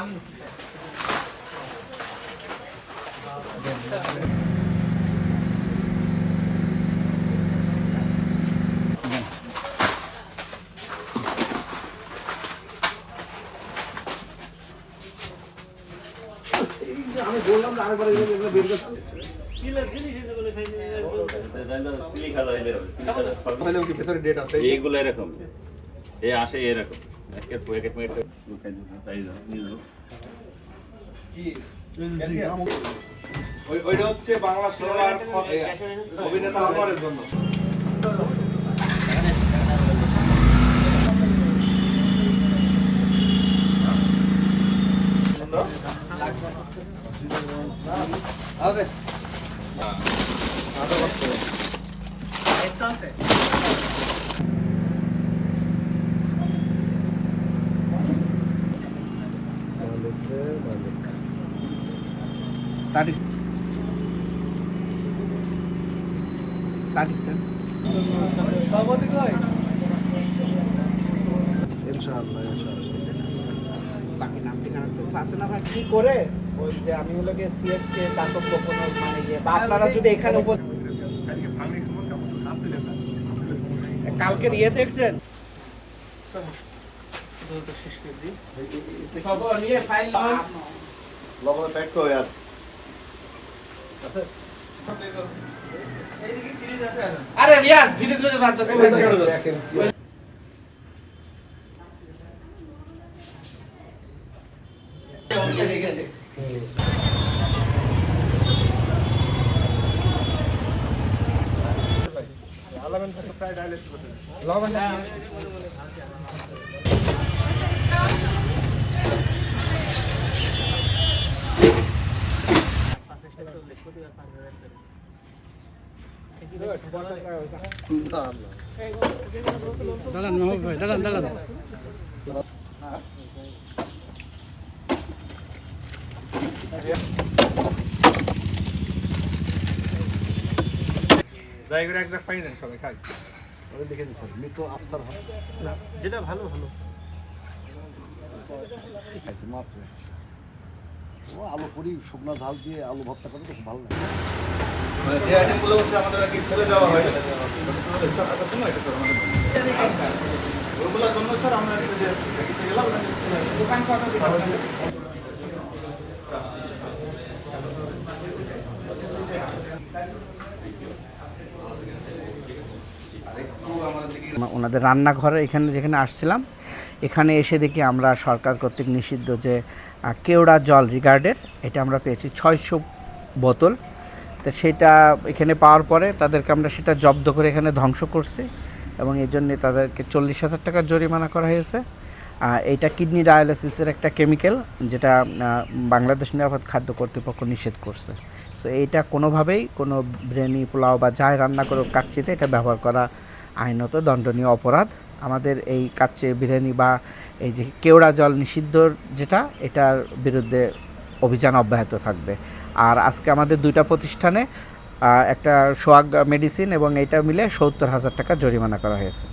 আমি বললাম আরেকবার এগুলো বের করতে এইগুলো এরকম এ আসে এরকম ওইটা হচ্ছে বাংলা সিনেমার অভিনেতা আনোয়ারের জন্য। হবে তারিখ তারিখটা ইনশাআল্লাহ বাকি নাম ঠিকানা তো আছে না ভাই কি করে ওই যে আমি হলো গিয়ে সিএসকে দাতব্য কোনো মানে ইয়ে বা আপনারা যদি এখানে কালকের ইয়ে দেখছেন খবর নিয়ে ফাইল লবণ প্যাক করে আর আরে রিয়াজ ফ্রিজ মেরে বাদ দাও দেখেন দাঁড়ান মাহবুব ভাই দাঁড়ান দাঁড়ান যাই করে একদম পাই না সবাই খাই ওই দেখে দিচ্ছেন মৃত আফসার যেটা ভালো ভালো আলু পুরি শুকনো ঝাল দিয়ে আলু ভর্তা করে খুব ভালো লাগে যে আইটেমগুলো হচ্ছে আমাদের আর কি ফেলে দেওয়া হয় ওইগুলোর জন্য স্যার আমরা গেলাম দোকান কত ওনাদের রান্নাঘরে এখানে যেখানে আসছিলাম এখানে এসে দেখি আমরা সরকার কর্তৃক নিষিদ্ধ যে কেওড়া জল রিগার্ডের এটা আমরা পেয়েছি 600 বোতল। তো সেটা এখানে পাওয়ার পরে তাদেরকে আমরা সেটা জব্দ করে এখানে ধ্বংস করছি এবং এই জন্যে তাদেরকে 40,000 টাকা জরিমানা করা হয়েছে। এইটা কিডনি ডায়ালিসিসের একটা কেমিক্যাল যেটা বাংলাদেশ নিরাপদ খাদ্য কর্তৃপক্ষ নিষেধ করছে। সো এইটা কোনোভাবেই কোনো বিরিয়ানি পোলাও বা যাই রান্না করে কাচ্চিতে এটা ব্যবহার করা আইনত দণ্ডনীয় অপরাধ। আমাদের এই কাচ্চি বিরিয়ানি বা এই যে কেওড়া জল নিষিদ্ধর যেটা এটার বিরুদ্ধে অভিযান অব্যাহত থাকবে। আর আজকে আমাদের দুইটা প্রতিষ্ঠানে একটা সোহাগ মেডিসিন এবং এইটা মিলে 70,000 টাকা জরিমানা করা হয়েছে।